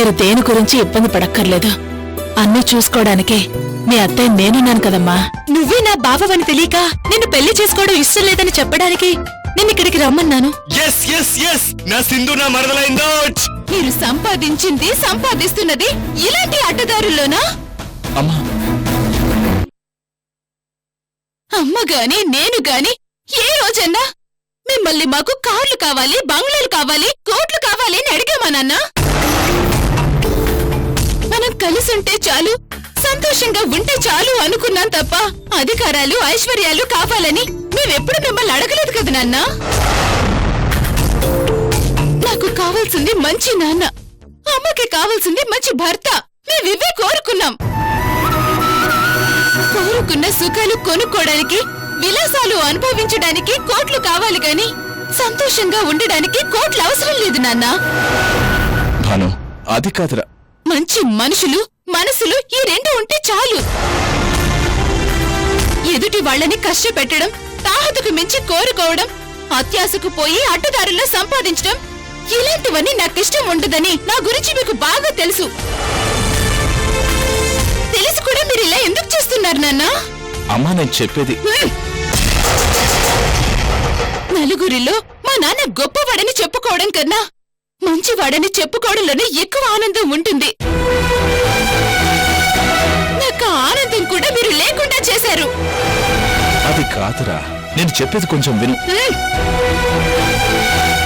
మీరు దేని గురించి ఇబ్బంది పడక్కర్లేదు. అన్నీ చూసుకోవడానికే మీ అత్తయ్య నేనున్నాను కదమ్మా. నువ్వే నా బావవని తెలియక నిన్ను పెళ్లి చేసుకోవడం ఇష్టం లేదని చెప్పడానికి నిన్నిక్కడికి రమ్మన్నాను. నా సింధు నా మరదలైందో. మీరు సంపాదించింది సంపాదిస్తున్నది ఇలాంటి అడ్డదారుల్లోనా? అమ్మా అమ్మ గాని నేను గాని ఏ రోజన్నా మిమ్మల్ని మాకు కార్లు కావాలి, బంగ్లాలు కావాలి, కోట్లు కావాలి అని అడిగామా నాన్న? మనం కలిసుంటే చాలు, సంతోషంగా ఉంటే చాలు అనుకున్నాం తప్ప అధికారాలు ఐశ్వర్యాలు కావాలని మేమెప్పుడు మిమ్మల్ని అడగలేదు కదా నాన్న. నాకు కావాల్సింది మంచి నాన్న, అమ్మకి కావాల్సింది మంచి భర్త. మేమివే కోరుకున్నాం. కోరుకున్న సుఖాలు కొనుక్కోడానికి, విలాసాలు అనుభవించడానికి కోట్లు కావాలి గాని సంతోషంగా ఉండడానికి కోట్లు అవసరం లేదు నాన్న. భాను అది కాదురా. మంచి మనుషులు మనసులు ఈ రెండు ఉంటే చాలు. ఎదుటి వాళ్ళని కష్టపెట్టడం, తాహతుకు మించి కోరుకోవడం, అత్యాశకు పోయి అడ్డదారుల్లో సంపాదించడం ఇలాంటివన్నీ నాకిష్టం ఉండదని నా గురించి మీకు బాగా తెలుసు. తెలిసి కూడా మీరు ఇలా ఎందుకు చేస్తున్నారు నాన్న? అమ్మా నేను చెప్పేది. నలుగురిలో మా నాన్న గొప్పవాడని చెప్పుకోవడం కన్నా మంచివాడని చెప్పుకోవడంలోనే ఎక్కువ ఆనందం ఉంటుంది. నాకు ఆనందం కూడా మీరు లేకుండా చేశారు. అది కాదురా, నేను చెప్పేది కొంచెం విను.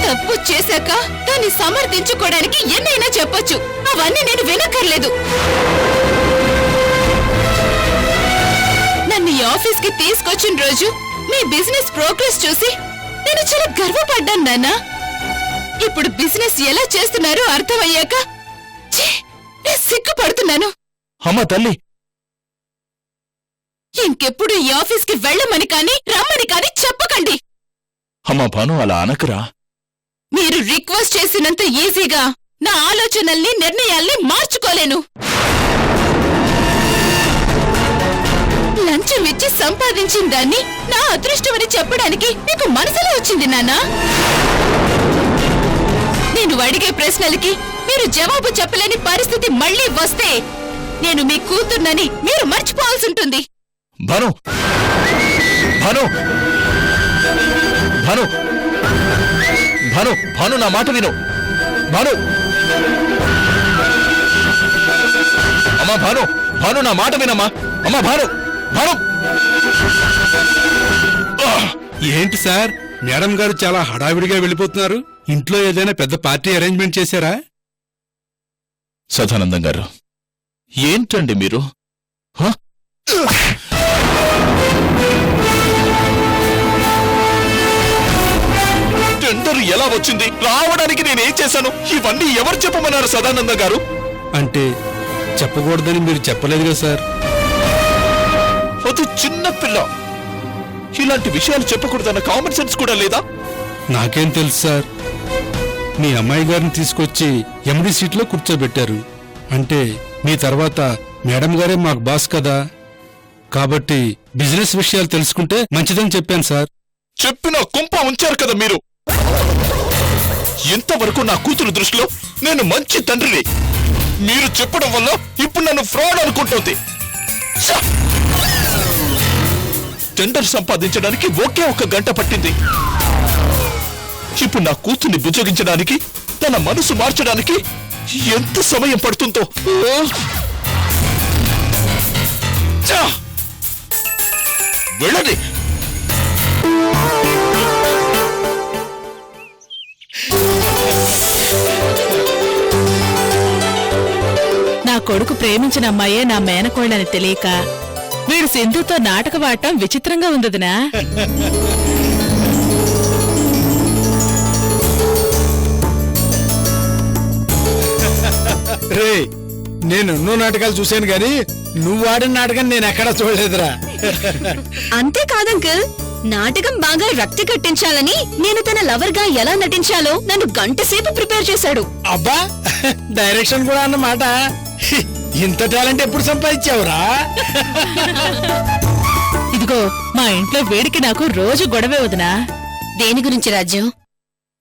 తప్పు చేశాక దాన్ని సమర్థించుకోవడానికి ఎన్నైనా చెప్పొచ్చు. అవన్నీ నేను వినక్కర్లేదు. నన్ను ఈ ఆఫీస్కి తీసుకొచ్చిన రోజు మీ బిజినెస్ ప్రోగ్రెస్ చూసి నేను చాలా గర్వపడ్డాను నాన్న. ఇప్పుడు బిజినెస్ ఎలా చేస్తున్నారో అర్థమయ్యాక నేను సిగ్గుపడుతున్నాను. అమ్మా తల్లి, ఇంకెప్పుడు ఈ ఆఫీస్కి వెళ్ళమని కానీ రమ్మని కానీ చెప్పకండి. అమ్మా భాను అలా అనకరా. మీరు రిక్వెస్ట్ చేసినంత ఈజీగా నా ఆలోచనల్ని నిర్ణయాల్ని మార్చుకోలేను. లంచం ఇచ్చి సంపాదించిన దాన్ని నా అదృష్టమని చెప్పడానికి మీకు మనసులో వచ్చింది నాన్నా. నేను అడిగే ప్రశ్నలకి మీరు జవాబు చెప్పలేని పరిస్థితి మళ్లీ వస్తే నేను మీ కూతుర్నని మీరు మర్చిపోవాల్సి ఉంటుంది. భాను భాను భాను భాను భాను నా మాట విను. భాను అమ్మా, భాను భాను నా మాట వినమ్మా. అమ్మా భాను భాను. ఏంటి సార్, మేడం గారు చాలా హడావిడిగా వెళ్ళిపోతున్నారు? ఇంట్లో ఏదైనా పెద్ద పార్టీ అరేంజ్మెంట్ చేశారా? సదానందం గారు ఏంటండి మీరు? టెండర్ ఎలా వచ్చింది? రావడానికి నేనేం చేశాను? ఇవన్నీ ఎవరు చెప్పమన్నారు సదానందం గారు? అంటే చెప్పకూడదని మీరు చెప్పలేదు కదా సార్? అది చిన్న పిల్ల, ఇలాంటి విషయాలు చెప్పకూడదన్న కామన్ సెన్స్ కూడా లేదా? నాకేం తెలుసు సార్. మీ అమ్మాయి గారిని తీసుకొచ్చి ఎండి సీట్లో కూర్చోబెట్టారు. అంటే మీ తర్వాత మేడం గారే మాకు బాస్ కదా, కాబట్టి బిజినెస్ విషయాలు తెలుసుకుంటే మంచిదని చెప్పాను సార్. చెప్పిన కుంప ఉంచారు కదా మీరు. ఇంతవరకు నా కూతురు దృష్టిలో నేను మంచి తండ్రిని. మీరు చెప్పడం వల్ల ఇప్పుడు నన్ను ఫ్రాడ్ అనుకుంటోంది. టెండర్ సంపాదించడానికి ఒకే 1 గంట పట్టింది. ఇప్పుడు నా కూతుర్ని బుజ్జగించడానికి, తన మనసు మార్చడానికి ఎంత సమయం పడుతుందో. వెళ్ళండి. నా కొడుకు ప్రేమించిన అమ్మాయే నా మేనకోళ్ళని తెలియక వీడు సింధుతో నాటకవాడటం విచిత్రంగా ఉందదినా. రే, నేను ఎన్నో నాటకాలు చూశాను గాని నువ్వు ఆడిన నాటకం నేను ఎక్కడా చూడలేదురా. అంతేకాదంకల్, నాటకం బాగా రక్తి కట్టించాలని నేను తన లవర్ గా ఎలా నటించాలో నన్ను గంటసేపు ప్రిపేర్ చేశాడు. అబ్బా, డైరెక్షన్ కూడా అన్నమాట. ఇంత టాలెంట్ ఎప్పుడు సంపాదించావురా? ఇదిగో మా ఇంట్లో వేడికి నాకు రోజు గొడవే వదినా. దేని గురించి రాజ్యం?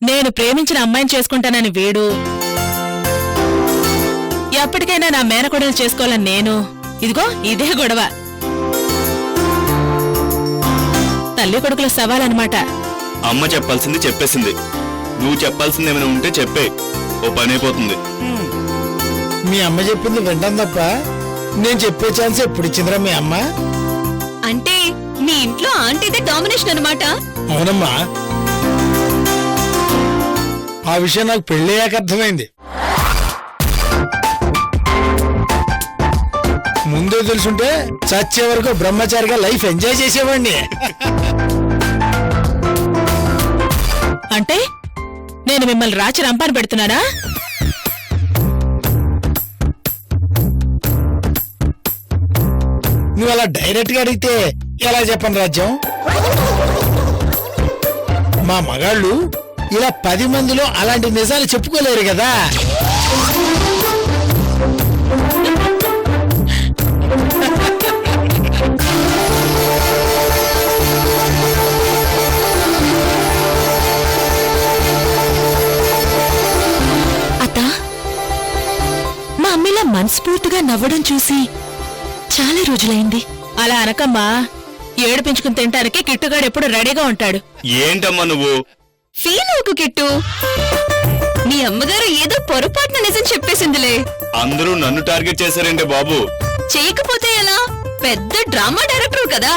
నేను ప్రేమించిన అమ్మాయిని చేసుకుంటానని వేడు, ఎప్పటికైనా నా మేనకోడలు చేసుకోవాలని నేను ఇదిగో ఇదే గొడవ. తల్లి కొడుకుల సవాలన్నమాట. అమ్మ చెప్పాల్సింది చెప్పేసింది. నువ్వు చెప్పాల్సింది ఏమైనా ఉంటే చెప్పే, ఓ పని అయిపోతుంది. మీ అమ్మ చెప్పింది వింటాం తప్ప నేను చెప్పే ఛాన్స్ ఎప్పుడు ఇచ్చిందిరా మీ అమ్మ? అంటే మీ ఇంట్లో ఆంటీదే డామినేషన్ అన్నమాట. అవునమ్మా, ఆ విషయం నాకు పెళ్ళయ్యాక అర్థమైంది. ముందే తెలుసుంటే చచ్చే వరకు బ్రహ్మచారిగా లైఫ్ ఎంజాయ్ చేసేవాడిని. అంటే నేను మిమ్మల్ని రాచి రంపాన పెడుతున్నానా? నువ్వు అలా డైరెక్ట్ గా అడిగితే ఎలా చెప్పను రాజ్యం? మా మగాళ్ళు ఇలా 10 మందిలో అలాంటి నిజాలు చెప్పుకోలేరు కదా. అత్త, మా అమ్మిలా మనస్ఫూర్తిగా నవ్వడం చూసి చాలా రోజులైంది. అలా అనకమ్మా, ఏడిపించుకుని తింటానికి కిట్టుగాడు ఎప్పుడు రెడీగా ఉంటాడు. ఏంటమ్మా నువ్వు? ఫీల్ అవుకు కిట్టు, మీ అమ్మగారు ఏదో పొరపాటున నిజం చెప్పేసిందిలే. అందరూ నన్ను టార్గెట్ చేశారేంటే బాబు? చేయకపోతే ఎలా? పెద్ద డ్రామా డైరెక్టర్ కదా.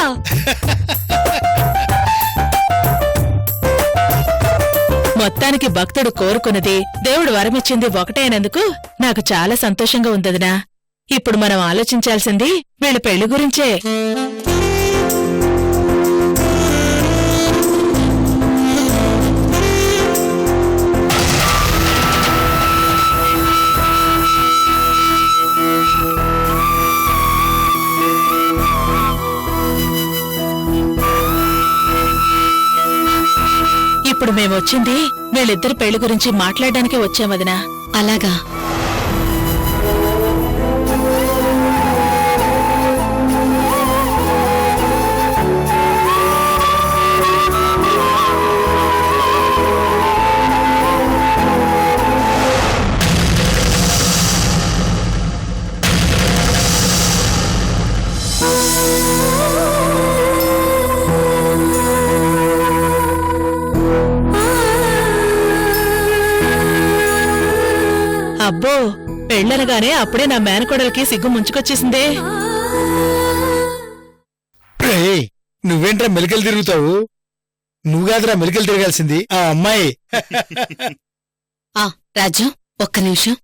మొత్తానికి భక్తుడు కోరుకున్నది దేవుడు వరమిచ్చింది ఒకటే అయినందుకు నాకు చాలా సంతోషంగా ఉందదినా. ఇప్పుడు మనం ఆలోచించాల్సింది వీళ్ళ పెళ్లి గురించే. ఇప్పుడు మేమొచ్చింది వీళ్ళిద్దరి పెళ్లి గురించి మాట్లాడడానికే వచ్చాం వదినా. అలాగా? అబ్బో, పెళ్ళనగానే అప్పుడే నా మేనకోడలికి సిగ్గు ముంచుకొచ్చేసిందే. రేయ్, నువ్వేంట్రా మెలికలు తిరుగుతావు? నువ్వు కాదురా మెలికలు తిరగాల్సింది ఆ అమ్మాయి. రాజు, ఒక్క నిమిషం.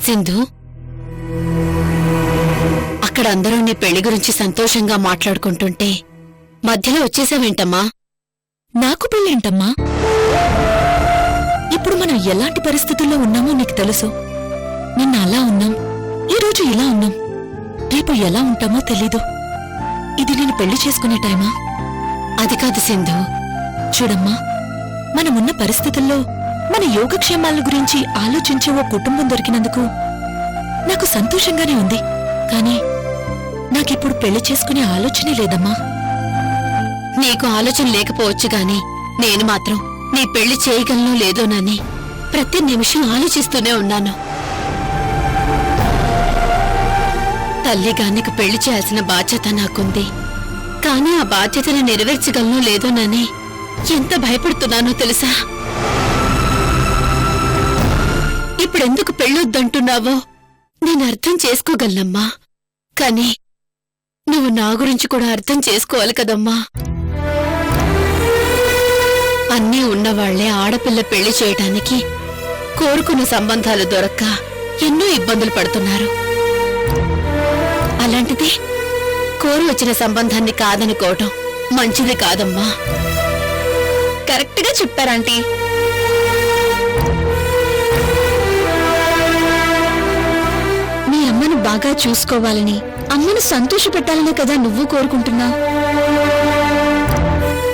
సింధు, అక్కడ అందరూ నీ పెళ్లి గురించి సంతోషంగా మాట్లాడుకుంటుంటే మధ్యలో వచ్చేసావేంటమ్మా? నాకు పెళ్ళేంటమ్మా? ఇప్పుడు మనం ఎలాంటి పరిస్థితుల్లో ఉన్నామో నీకు తెలుసు. నిన్న అలా ఉన్నాం, ఈరోజు ఇలా ఉన్నాం, రేపు ఎలా ఉంటామో తెలీదు. ఇది నేను పెళ్లి చేసుకునే టైమా? అది కాదు సింధు. చూడమ్మా, మనమున్న పరిస్థితుల్లో మన యోగక్షేమాల గురించి ఆలోచించే ఓ కుటుంబం దొరికినందుకు నాకు సంతోషంగానే ఉంది. కానీ నాకిప్పుడు పెళ్లి చేసుకునే ఆలోచనే లేదమ్మా. నీకు ఆలోచన లేకపోవచ్చు గాని నేను మాత్రం నీ పెళ్లి చేయగలనో లేదోనని ప్రతి నిమిషం ఆలోచిస్తూనే ఉన్నాను. తల్లిగా నీకు పెళ్లి చేయాల్సిన బాధ్యత నాకుంది. కానీ ఆ బాధ్యతను నెరవేర్చగలనో లేదోనని ఎంత భయపడుతున్నానో తెలుసా? ఇప్పుడెందుకు పెళ్ళొద్దంటున్నావో నేను అర్థం చేసుకోగలనమ్మా. కానీ నువ్వు నా గురించి కూడా అర్థం చేసుకోవాలి కదమ్మా. అన్నీ ఉన్నవాళ్లే ఆడపిల్ల పెళ్లి చేయటానికి కోరుకున్న సంబంధాలు దొరక్క ఎన్నో ఇబ్బందులు పడుతున్నారు. అలాంటిది కోరి వచ్చిన సంబంధాన్ని కాదనుకోవటం మంచిది కాదమ్మా. కరెక్ట్గా చెప్పారంటీ. మీ అమ్మను బాగా చూసుకోవాలని, అమ్మను సంతోషపెట్టాలనే కదా నువ్వు కోరుకుంటున్నావు.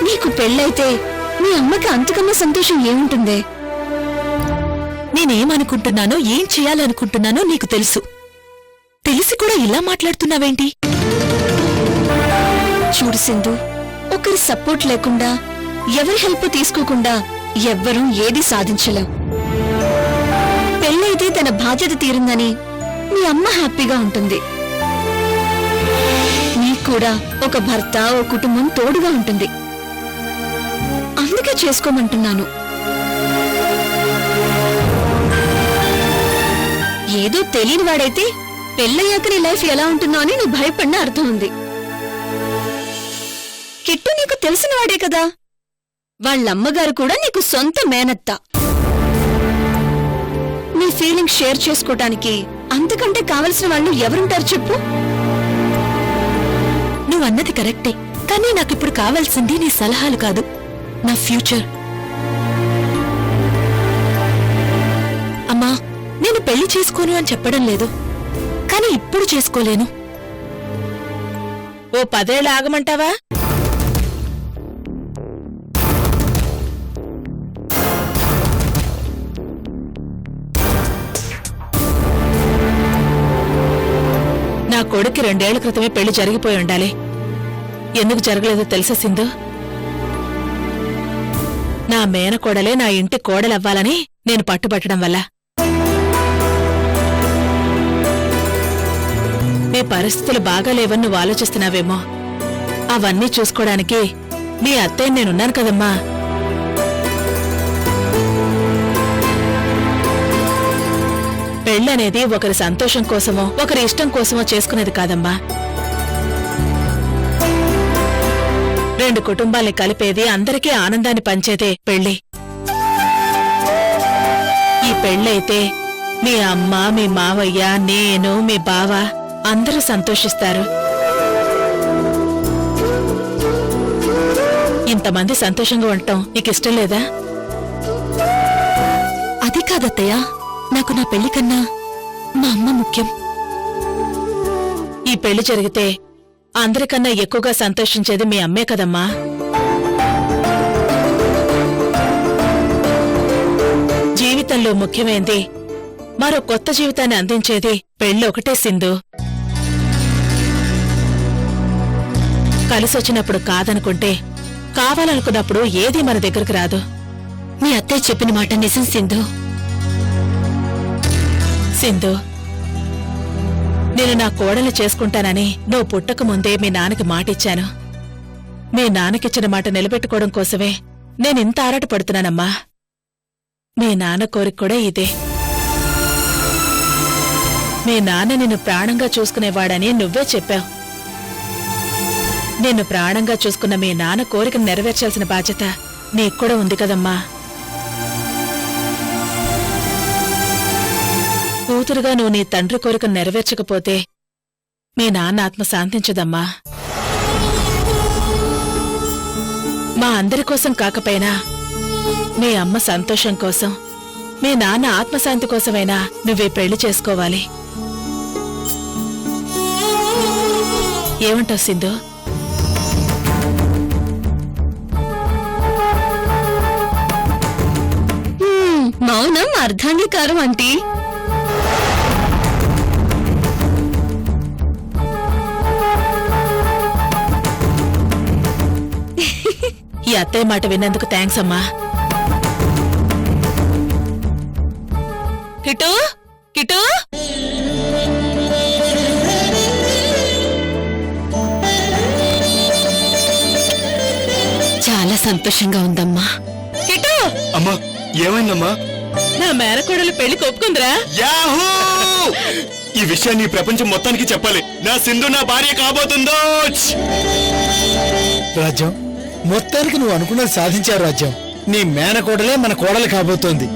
నీకు పెళ్ళైతే మీ అమ్మకి అంతకన్నా సంతోషం ఏముంటుంది? నేనేమనుకుంటున్నానో ఏం చేయాలనుకుంటున్నానో నీకు తెలుసు. తెలిసి కూడా ఇలా మాట్లాడుతున్నావేంటి? చూడు సింధు, ఒకరి సపోర్ట్ లేకుండా, ఎవరి హెల్ప్ తీసుకోకుండా ఎవ్వరూ ఏది సాధించలేం. పెళ్ళైతే తన బాధ్యత తీరిందని మీ అమ్మ హ్యాపీగా ఉంటుంది. నీకు కూడా ఒక భర్త, ఓ కుటుంబం తోడుగా ఉంటుంది. అందుకే చేసుకోమంటున్నాను. ఏదో తెలియని వాడైతే పెళ్ళయ్యాక నీ లైఫ్ ఎలా ఉంటుందో అని నువ్వు భయపడిన అర్థం ఉంది. కిట్టు నీకు తెలిసిన వాడే కదా. వాళ్ళమ్మగారు కూడా నీకు సొంత మేనత్త. నీ ఫీలింగ్ షేర్ చేసుకోవటానికి అంతకంటే కావలసిన వాళ్ళు ఎవరుంటారు చెప్పు? నువ్వన్నది కరెక్టే, కానీ నాకిప్పుడు కావాల్సింది నీ సలహాలు కాదు, నా ఫ్యూచర్. అమ్మా, నేను పెళ్లి చేసుకోను అని చెప్పడం లేదు, కానీ ఇప్పుడు చేసుకోలేను. ఓ 10 ఏళ్ళు ఆగమంటావా? నా కొడుక్కి 2 ఏళ్ల క్రితమే పెళ్లి జరిగిపోయి ఉండాలి. ఎందుకు జరగలేదో తెలుసా సింధు? నా మేనకోడలే నా ఇంటి కోడలవ్వాలని నేను పట్టుబట్టడం వల్ల. మీ పరిస్థితులు బాగాలేవని నువ్వు ఆలోచిస్తున్నావేమో. అవన్నీ చూసుకోవడానికి మీ అత్తయ్య నేనున్నాను కదమ్మా. పెళ్ళనేది ఒకరి సంతోషం కోసమో ఒకరి ఇష్టం కోసమో చేసుకునేది కాదమ్మా. 2 కుటుంబాల్ని కలిపేది, అందరికీ ఆనందాన్ని పంచేదే పెళ్లి. ఈ పెళ్ళైతే మీ అమ్మ, మీ మావయ్య, నేను, మీ బావ అందరూ సంతోషిస్తారు. ఇంతమంది సంతోషంగా ఉండటం నీకిష్టం లేదా? అది కాదత్తయ్యా, నాకు నా పెళ్లి కన్నా మా అమ్మ ముఖ్యం. ఈ పెళ్లి జరిగితే అందరికన్నా ఎక్కువగా సంతోషించేది మీ అమ్మే కదమ్మా. జీవితంలో ముఖ్యమైంది, మరో కొత్త జీవితాన్ని అందించేది పెళ్లి ఒకటే సింధు. కలిసొచ్చినప్పుడు కాదనుకుంటే, కావాలనుకున్నప్పుడు ఏదీ మన దగ్గరకు రాదు. మీ అత్తయ్య చెప్పిన మాట నిజం సింధు. సింధు, నేను నా కోడలు చేసుకుంటానని నువ్వు పుట్టక ముందే మీ నాన్నకి మాటిచ్చాను. మీ నాన్నకిచ్చిన మాట నిలబెట్టుకోవడం కోసమే నేనింత ఆరాటపడుతున్నానమ్మా. మీ నాన్న కోరిక కూడా ఇదే. మీ నాన్న నిన్ను ప్రాణంగా చూసుకునేవాడని నువ్వే చెప్పావు. నిన్ను ప్రాణంగా చూసుకున్న మీ నాన్న కోరికను నెరవేర్చాల్సిన బాధ్యత నీకు కూడా ఉంది కదమ్మా. కూతురుగా నువ్వు నీ తండ్రి కోరికను నెరవేర్చకపోతే మీ నాన్న ఆత్మ శాంతించదమ్మా. మా అందరి కోసం కాకపోయినా మీ అమ్మ సంతోషం కోసం, మీ నాన్న ఆత్మశాంతి కోసమైనా నువ్వే పెళ్లి చేసుకోవాలి. ఏమంటావు సింధు? మౌనం అర్ధాంగీకారం ఆంటీ. ఈ అత్తయ్య మాట విన్నందుకు థ్యాంక్స్ అమ్మా. కిటూ, కిటూ, చాలా సంతోషంగా ఉందమ్మా. కిటూ, అమ్మా, ఏమైందమ్మా? నా మేనకోడలు పెళ్లికి ఒప్పుకుందిరా. యాహూ! ఈ విషయాన్ని ఈ ప్రపంచం మొత్తానికి చెప్పాలి. నా సింధు నా భార్య కాబోతుందో. రాజ్యం, మొత్తానికి నువ్వు అనుకున్నది సాధించావు రాజ్యం. నీ మేనకోడలే మన కోడలు కాబోతోంది.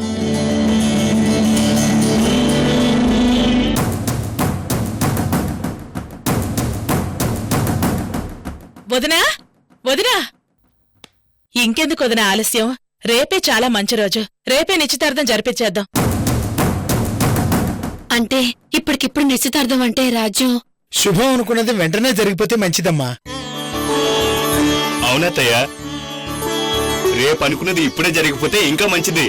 వదినా, వదినా, ఇంకెందుకు వదినా ఆలస్యం? రేపే చాలా మంచి రోజు. రేపే నిశ్చితార్థం జరిపించేద్దాం. అంటే ఇప్పటికిప్పుడు నిశ్చితార్థం అంటే రాజ్యం? శుభం అనుకున్నది వెంటనే జరిగిపోతే మంచిదమ్మా. అవునత్తయ్య, రేపు అనుకున్నది ఇప్పుడే జరిగిపోతే ఇంకా మంచిది.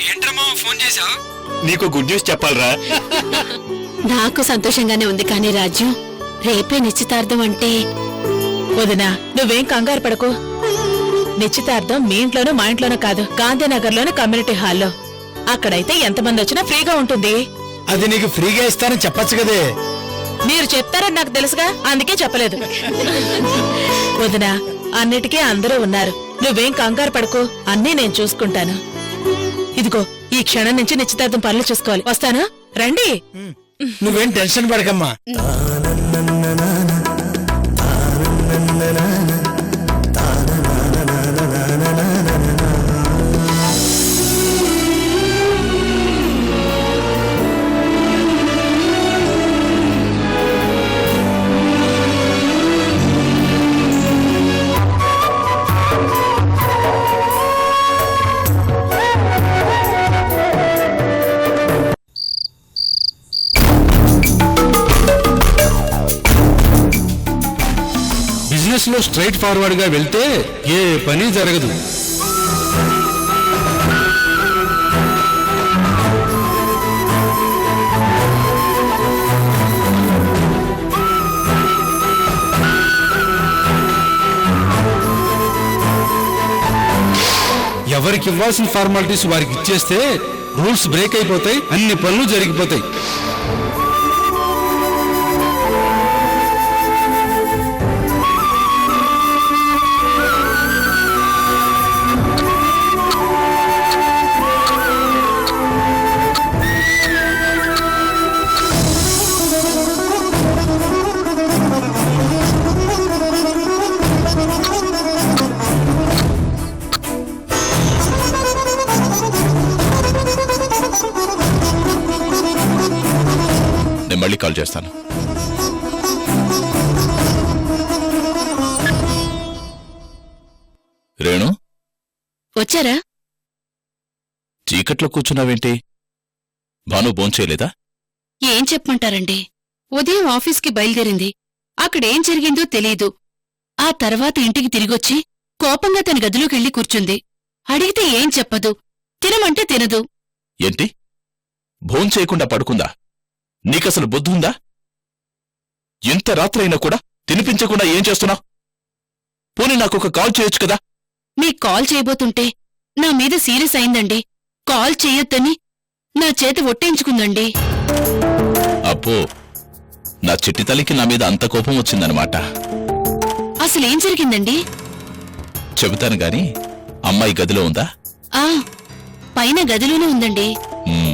ఏంట్రమ్మా ఫోన్ చేసా? నీకు గుడ్ న్యూస్ చెప్పాలరా. నాకు సంతోషంగానే ఉంది కానీ రాజు, రేపే నిశ్చితార్థం అంటే. వదినా, నువ్వేం కంగారు పడకు. నిశ్చితార్థం మీ ఇంట్లోనూ మా ఇంట్లోనూ కాదు, గాంధీనగర్లోని కమ్యూనిటీ హాల్లో. అక్కడైతే ఎంతమంది వచ్చినా ఫ్రీగా ఉంటుంది. అది నీకు ఫ్రీగా ఇస్తానని చెప్పొచ్చు కదే. మీరు చెప్తారని నాకు తెలుసుగా, అందుకే చెప్పలేదు. వదినా, అన్నిటికీ అందరూ ఉన్నారు. నువ్వేం కంగారు పడకు, అన్నీ నేను చూసుకుంటాను. ఇదిగో, ఈ క్షణం నుంచి నిశ్చితార్థం పనులు చూసుకోవాలి. వస్తాను, రండి. నువ్వేం టెన్షన్ పడకమ్మా. బిజినెస్ లో స్ట్రైట్ ఫార్వర్డ్ గా వెళ్తే ఏ పని జరగదు. ఎవరికి ఇవ్వాల్సిన ఫార్మాలిటీస్ వారికి ఇచ్చేస్తే రూల్స్ బ్రేక్ అయిపోతాయి, అన్ని పనులు జరిగిపోతాయి. నేను మళ్ళీ కాల్ చేస్తాను. రేణు, వచ్చారా? చీకట్లో కూర్చున్నావేంటి? భాను భోంచేయలేదా? ఏం చెప్పమంటారండి, ఉదయం ఆఫీస్కి బయలుదేరింది. అక్కడేం జరిగిందో తెలీదు. ఆ తర్వాత ఇంటికి తిరిగొచ్చి కోపంగా తన గదిలోకెళ్ళి కూర్చుంది. అడిగితే ఏం చెప్పదు, తినమంటే తినదు. ఏంటి, భోంచేయకుండా పడుకుందా? నీకసలు బుద్ధుందా? ఎంత రాత్రైనా కూడా తినిపించకుండా ఏం చేస్తున్నావు? పోనీ నాకొక కాల్ చేయొచ్చు కదా. మీకు కాల్ చేయబోతుంటే నా మీద సీరియస్ అయిందండి. కాల్ చెయ్యొద్దని నా చేతి ఒట్టేయించుకుందండి. అబ్బో, నా చిట్టి తల్లికి నా మీద అంత కోపం వచ్చిందనమాట. అసలేం జరిగిందండి? చెబుతాను గాని, అమ్మాయి గదిలో ఉందా? ఆ, పైన గదిలోనే ఉందండి. మ్మ్.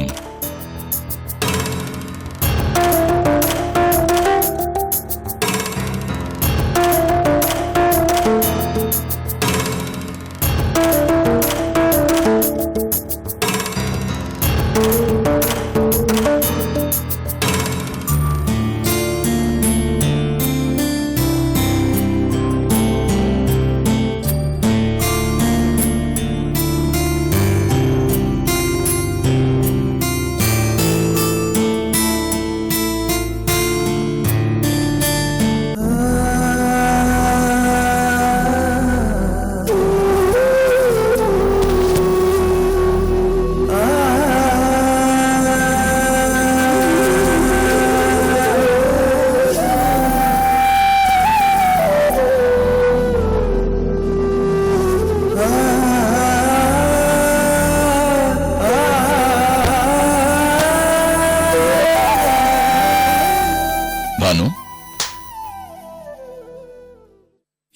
భాను,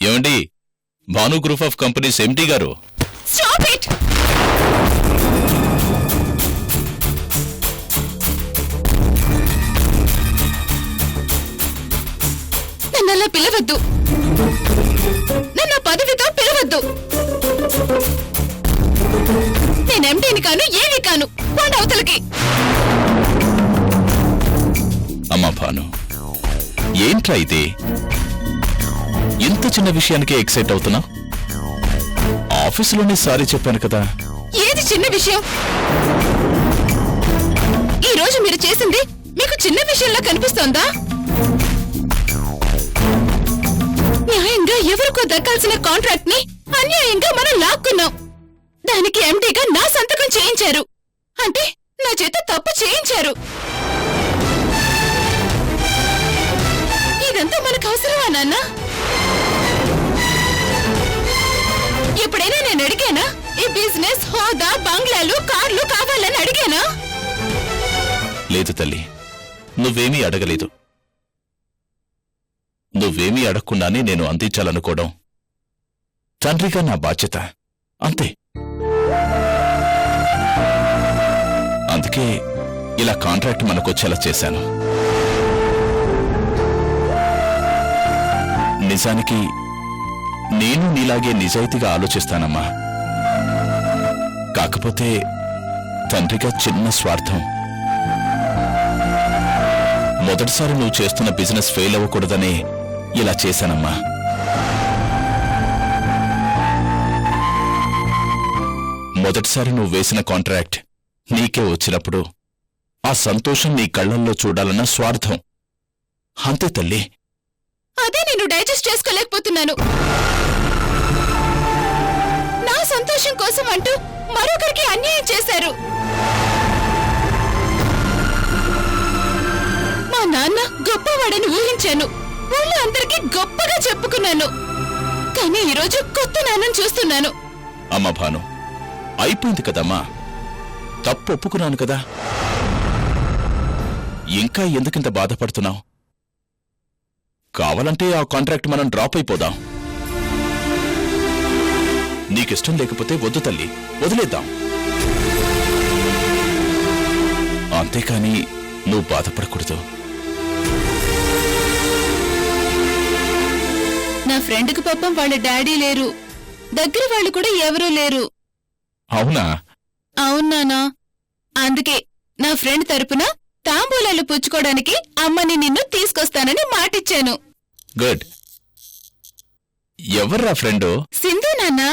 ఏమండి? భాను గ్రూప్ ఆఫ్ కంపెనీస్ ఎండి గారు. Stop it! నన్నలా పిలవద్దు, నన్న పదవితో పిలవద్దు. నేను ఎండీని కాను, ఏమీ కాను. వాడు అవతలకి. అమ్మా భాను, ఏంట్రా ఇది? ఇంత చిన్న విషయానికే ఎక్సైట్ అవుతున్నా? ఆఫీసులోనే సారీ చెప్పాను కదా. ఏది చిన్న విషయం? ఈ రోజు మీరు చేసింది మీకు చిన్న విషయంలా కనిపిస్తోందా? న్యాయంగా ఎవరికో దక్కాల్సిన కాంట్రాక్ట్ ని అన్యాయంగా మనం లాక్కున్నాం. దానికి ఎండీగా నా సంతకం చేయించారు. అంటే నా చేత తప్పు చేయించారు. ఇదంతా మనకు అవసరమా నాన్న? ఎప్పుడైనా నేను అడిగానా ఈ బిజినెస్, హోదా, బంగ్లాలు, కార్లు కావాలని అడిగానా? లేదు తల్లి, నువ్వేమీ అడగలేదు. నువ్వేమీ అడగకుండానే నేను అందించాలనుకోవడం తండ్రిగా నా బాధ్యత, అంతే. అందుకే ఇలా కాంట్రాక్ట్ మనకొచ్చేలా చేశాను. నిజానికి నేను నీలాగే నిజాయితీగా ఆలోచిస్తానమ్మా. కాకపోతే తండ్రిగా చిన్న స్వార్థం. మొదటిసారి నువ్వు చేస్తున్న బిజినెస్ ఫెయిల్ అవ్వకూడదని ఇలా చేశానమ్మా. మొదటిసారి నువ్వు వేసిన కాంట్రాక్ట్ నీకే వచ్చినప్పుడు ఆ సంతోషం నీ కళ్ళల్లో చూడాలన్న స్వార్థం, అంతే తల్లి. అదే నేను డైజెస్ట్ చేసుకోలేకపోతున్నాను. నా సంతోషం కోసం అంటూ మరొకరికి అన్యాయం చేశారు. మా నాన్న గొప్పవాడని ఊహించాను. ఊళ్ళో అందరికీ గొప్పగా చెప్పుకున్నాను. కానీ ఈరోజు కొత్త నాన్నను చూస్తున్నాను. అమ్మ భాను, అయిపోయింది కదమ్మా. తప్పు ఒప్పుకున్నాను కదా. ఇంకా ఎందుకింత బాధపడుతున్నావు? కావాలంటే ఆ కాంట్రాక్ట్ మనం డ్రాప్ అయిపోదాం. నీకిష్టం లేకపోతే వద్దు తల్లి, వదిలేద్దాం. అంతేకాని నువ్వు బాధపడకూడదు. నా ఫ్రెండ్కి పాపం వాళ్ళ డాడీ లేరు, దగ్గర వాళ్ళు కూడా ఎవరూ లేరు. అవునా? అవునానా? అందుకే నా ఫ్రెండ్ తరపున తాంబూలాలు పుచ్చుకోవడానికి అమ్మని నిన్ను తీసుకొస్తానని మాటిచ్చాను. గుడ్. ఎవర్రా ఫ్రెండు? సింధు నాన్నా.